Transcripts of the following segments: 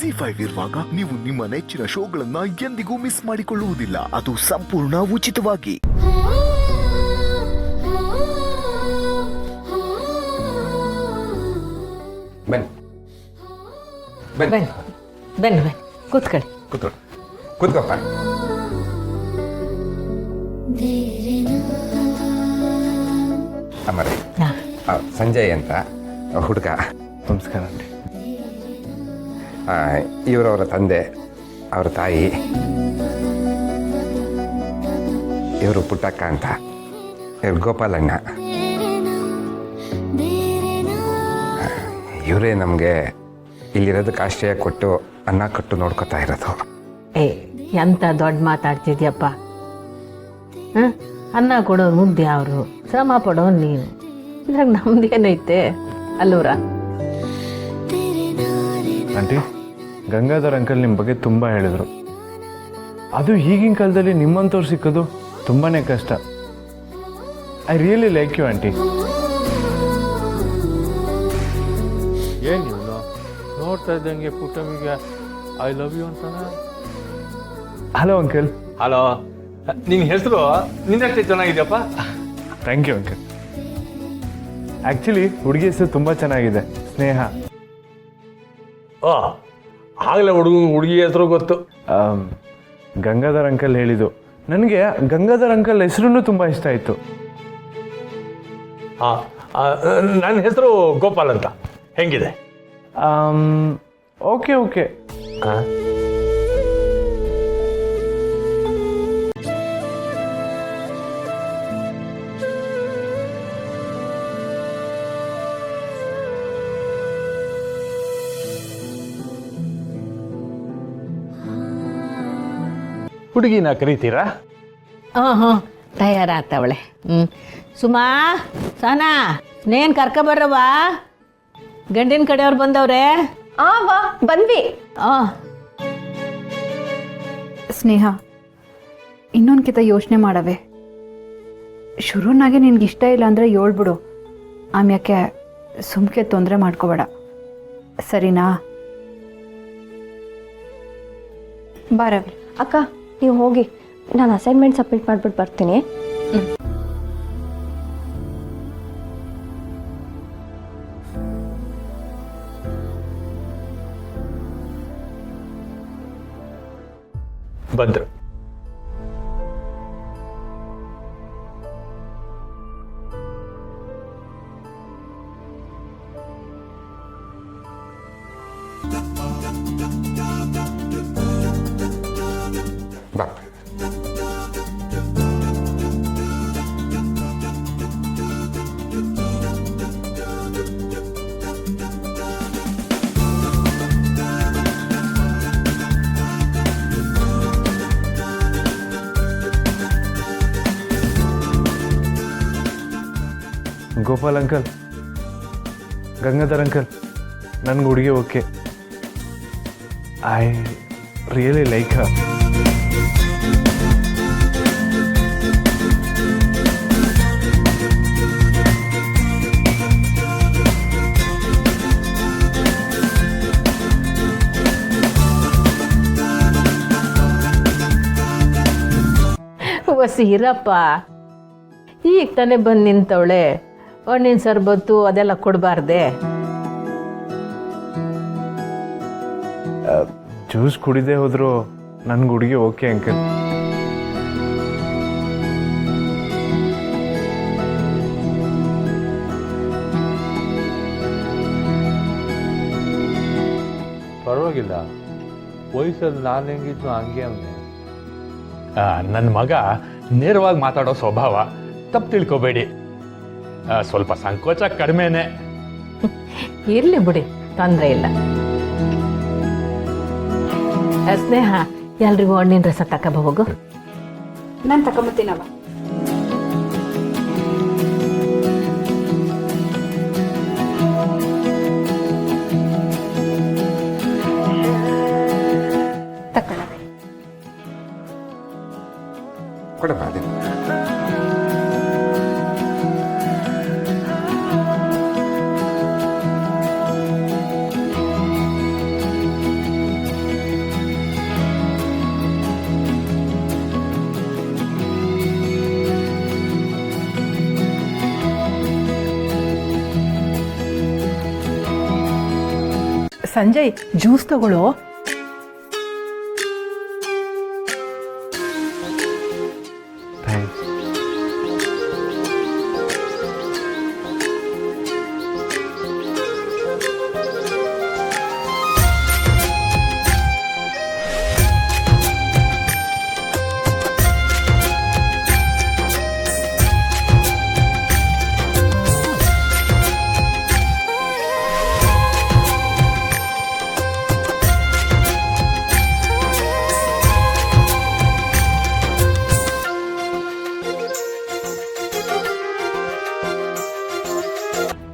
ಜಿ5 ಇರುವಾಗ ನೀವು ನಿಮ್ಮ ನೆಚ್ಚಿನ ಶೋಗಳನ್ನ ಎಂದಿಗೂ ಮಿಸ್ ಮಾಡಿಕೊಳ್ಳುವುದಿಲ್ಲ. ಅದು ಸಂಪೂರ್ಣ ಉಚಿತವಾಗಿ. ಬನ್ನಿ ಬನ್ನಿ ಬನ್ನಿ ಬನ್ನಿ ಬನ್ನಿ ಕೂತ್ಕೊಳ್ಳಿ. ಕೂತ್ಕೊಪ್ಪ. ಅಮರೇ, ಸಂಜಯ್ ಅಂತ ಹುಡುಗ. ನಮಸ್ಕಾರ ಆಂಟಿ. ಇವರವರ ತಂದೆ, ಅವರ ತಾಯಿ, ಇವರು ಪುಟ್ಟಕ್ಕ ಅಂತ, ಇವ್ರು ಗೋಪಾಲಣ್ಣ. ಇವರೇ ನಮಗೆ ಇಲ್ಲಿರೋದಕ್ಕೆ ಆಶ್ರಯ ಕೊಟ್ಟು ಅನ್ನ ಕೊಟ್ಟು ನೋಡ್ಕೊತಾ ಇರೋದು. ಏ ಎಂತ ದೊಡ್ಡ ಮಾತಾಡ್ತಿದ್ಯಪ್ಪ. ಅನ್ನ ಕೊಡೋರು ಮುದ್ದೆ ಅವರು, ಶ್ರಮ ಪಡೋರು ನೀನು. ಇದ್ರಾಗ ನಮ್ದೇನೈತೆ ಅಲ್ಲೂರ. ಆಂಟಿ, ಗಂಗಾಧರ್ ಅಂಕಲ್ ನಿಮ್ಮ ಬಗ್ಗೆ ತುಂಬ ಹೇಳಿದರು. ಅದು ಈಗಿನ ಕಾಲದಲ್ಲಿ ನಿಮ್ಮಂಥವ್ರು ಸಿಕ್ಕೋದು ತುಂಬಾ ಕಷ್ಟ. I really like you aunty. ಏನು ನೀವು ನೋಡ್ತಾ ಇದ್ದಂಗೆ ಪುಟ್ಟಮಿಗೆ ಐ ಲವ್ ಯು ಅಂತಾನ. Hello uncle. ಹಲೋ, ನಿನ್ನ ಹೆಸರು ನಿನ್ನಷ್ಟೇ ಚೆನ್ನಾಗಿದೆಯಪ್ಪ. Thank you uncle. ಆ್ಯಕ್ಚುಲಿ ಹುಡುಗಿ ಹೆಸರು ತುಂಬ ಚೆನ್ನಾಗಿದೆ, ಸ್ನೇಹ. ಓ, ಆಗಲೇ ಹುಡುಗಿ ಹೆಸರು ಗೊತ್ತು. ಗಂಗಾಧರ್ ಅಂಕಲ್ ಹೇಳಿದ್ದು. ನನಗೆ ಗಂಗಾಧರ್ ಅಂಕಲ್ ಹೆಸರು ತುಂಬ ಇಷ್ಟ ಆಯಿತು. ನನ್ನ ಹೆಸರು ಗೋಪಾಲ್ ಅಂತ. ಹೆಂಗಿದೆ? Okay okay. ಹುಡುಗಿನ ಕರೀತೀರಾ? ಹಾಂ ತಯಾರಾಗ್ತಾವಳೆ. ಸುಮಾ, ಸಾನಾ, ನೇನು ಕರ್ಕೊಬರ್ರವ್ವ. ಗಂಡಿನ ಕಡೆಯವ್ರು ಬಂದವ್ರೆ. ವಾ ಬಂದ್ವಿ. ಸ್ನೇಹ, ಇನ್ನೊಂದ್ಕಿತ ಯೋಚನೆ ಮಾಡವೆ. ಶುರುನಾಗೆ ನಿನ್ಗೆ ಇಷ್ಟ ಇಲ್ಲ ಅಂದರೆ ಹೇಳ್ಬಿಡು. ಆಮ್ಯಾಕೆ ಸುಮ್ಕೆ ತೊಂದರೆ ಮಾಡ್ಕೋಬೇಡ, ಸರಿನಾ? ಬಾರವಿ. ಅಕ್ಕ, ನೀವು ಹೋಗಿ, ನಾನು ಅಸೈನ್ಮೆಂಟ್ ಸಬ್ಮಿಟ್ ಮಾಡಿಬಿಟ್ಟು ಬರ್ತೀನಿ. ಬಂದರು. ಬಾ. ಗೋಪಾಲ್ ಅಂಕಲ್, ಗಂಗಾಧರ್ ಅಂಕಲ್, ನನಗೆ ಹುಡುಗಿ okay. I really like her. ಇರಪ್ಪ, ಈಗ ತಾನೇ ಬಂದು ನಿಂತವಳೆ. ಹಣ್ಣಿನ ಸರ್ಬತ್ತು ಅದೆಲ್ಲ ಕೊಡಬಾರ್ದೆ? ಜ್ಯೂಸ್ ಕುಡಿದೇ ಹೋದ್ರು ನನಗೆ ಹುಡುಗಿ ಓಕೆ ಅಂಕಲ್. ಪರವಾಗಿಲ್ಲ, ವಯಸ್ಸಲ್ಲಿ ನಾನು ಹೆಂಗಿದ್ದು ಹಂಗೆ ಅವನೇ. ನನ್ನ ಮಗ ನೇರವಾಗಿ ಮಾತಾಡೋ ಸ್ವಭಾವ, ತಪ್ಪು ತಿಳ್ಕೊಬೇಡಿ. ಸ್ವಲ್ಪ ಸಂಕೋಚ ಕಡಿಮೆನೆ. ಇರ್ಲಿ ಬಿಡಿ, ತೊಂದರೆ ಇಲ್ಲ. ಸ್ನೇಹ, ಎಲ್ರಿಗೂ ಹಣ್ಣಿನ ರಸ ತಗೋಬೋಗು. ನಾನು ತಗೊಂಬತ್ತೀನವ. ತಕೊಳ್ಳವೆ. ಕೊಡಪ್ಪ ಅದೇ. ಸಂಜಯ್ ಜ್ಯೂಸ್ ತಗೊಳ್ಳೋ. ಥ್ಯಾಂಕ್ಸ್.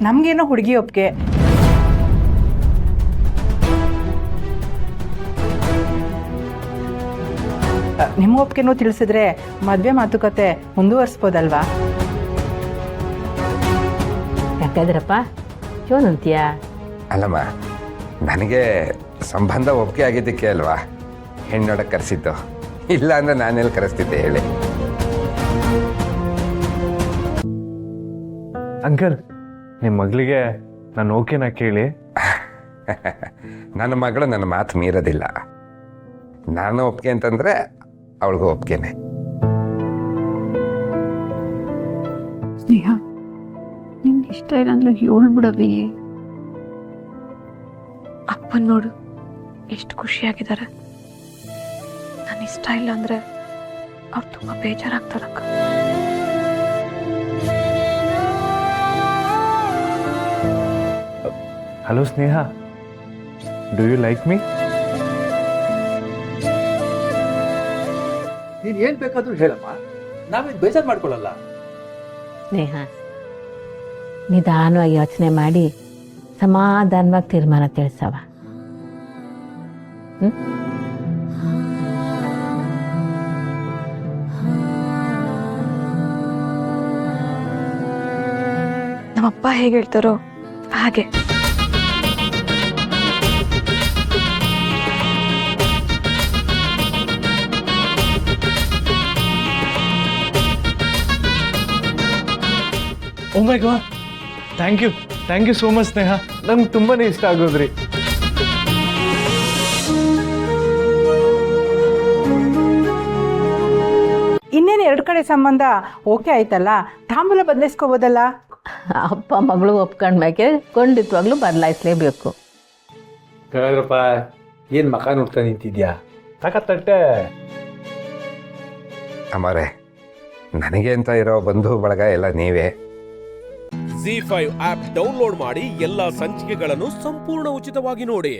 ನಮಗೇನೋ ಹುಡುಗಿ ಒಪ್ಪಿಗೆ. ನಿಮ್ಮ ಒಪ್ಪಿಗೆನೂ ತಿಳಿಸಿದ್ರೆ ಮದುವೆ ಮಾತುಕತೆ ಮುಂದುವರಿಸ್ಬೋದಲ್ವಾ? ಯಾಕಾದ್ರಪ್ಪ ಏನಂತೀಯ? ಅಲ್ಲಮ್ಮ, ನನಗೆ ಸಂಬಂಧ ಒಪ್ಪಿಗೆ ಆಗಿದ್ದಕ್ಕೆ ಅಲ್ವಾ ಹೆಣ್ಣೊಡಕ್ಕೆ ಕರೆಸಿದ್ದು. ಇಲ್ಲ ಅಂದರೆ ನಾನೆಲ್ಲಿ ಕರೆಸ್ತಿದ್ದೆ ಹೇಳಿ. ಅಂಕಲ್, ನಿಮ್ಮ ಮಗಳಿಗೆ ನಾನು ಓಕೆನಾ ಕೇಳಿ? ನನ್ನ ಮಗಳು ನನ್ನ ಮಾತು ಮೀರೋದಿಲ್ಲ. ನಾನು ಒಪ್ಪಿಗೆ ಅಂತಂದರೆ ಅವಳಿಗೂ ಒಪ್ಪಿಗೆನೆ. ಸ್ನೇಹ, ನಿನ್ ಇಷ್ಟ ಇಲ್ಲ ಅಂದ್ರೆ ಹೇಳ್ಬಿಡವಿ. ಅಪ್ಪನ್ ನೋಡು ಎಷ್ಟು ಖುಷಿಯಾಗಿದ್ದಾರೆ. ನಾನು ಇಷ್ಟ ಇಲ್ಲ ಅಂದ್ರೆ ಅವ್ರು ತುಂಬಾ ಬೇಜಾರಾಗ್ತಾರಕ್ಕ. Hello Sneha, do you like me? ನೀನು ಏನು ಬೇಕಾದರೂ ಹೇಳಮ್ಮ, ನಾವೇನು ಬೇಜಾರು ಮಾಡ್ಕೊಳ್ಳಲ್ಲ. ಸ್ನೇಹ, ನಿಧಾನವಾಗಿ ಯೋಚನೆ ಮಾಡಿ ಸಮಾಧಾನವಾಗಿ ತೀರ್ಮಾನ ತಿಳಿಸವ. ನಮ್ಮಪ್ಪ ಹೇಗೆ ಹೇಳ್ತಾರೋ ಹಾಗೆ. Oh my God, thank you so much Sneha. ನಂಗೆ ತುಂಬಾ ಇಷ್ಟ ಆಗೋದ್ರಿ. ಇನ್ನೇನು 2 ಕಡೆ ಸಂಬಂಧ ಓಕೆ ಆಯ್ತಲ್ಲ, ತಾಂಬೂಲ ಬದಲಾಯಿಸ್ಕೋಬೋದಲ್ಲ? ಅಪ್ಪ ಮಗಳು ಒಪ್ಕೊಂಡ್ಮೇಲೆ ಖಂಡಿತವಾಗ್ಲೂ ಬದಲಾಯಿಸ್ಲೇಬೇಕು. ಕೇಳಿದ್ರಪ್ಪ, ಏನು ಮಕ ನೋಡ್ತಾ ನಿಂತಿದ್ಯಾ? ತಟ್ಟೆ. ಅಮ್ಮರೇ, ನನಗೆ ಅಂತ ಇರೋ ಬಂಧು ಬಳಗ ಎಲ್ಲ ನೀವೇ. ZEE5 ಆಪ್ ಡೌನ್ಲೋಡ್ ಮಾಡಿ ಎಲ್ಲಾ ಸಂಚಿಕೆಗಳನ್ನು ಸಂಪೂರ್ಣ ಉಚಿತವಾಗಿ ನೋಡಿ.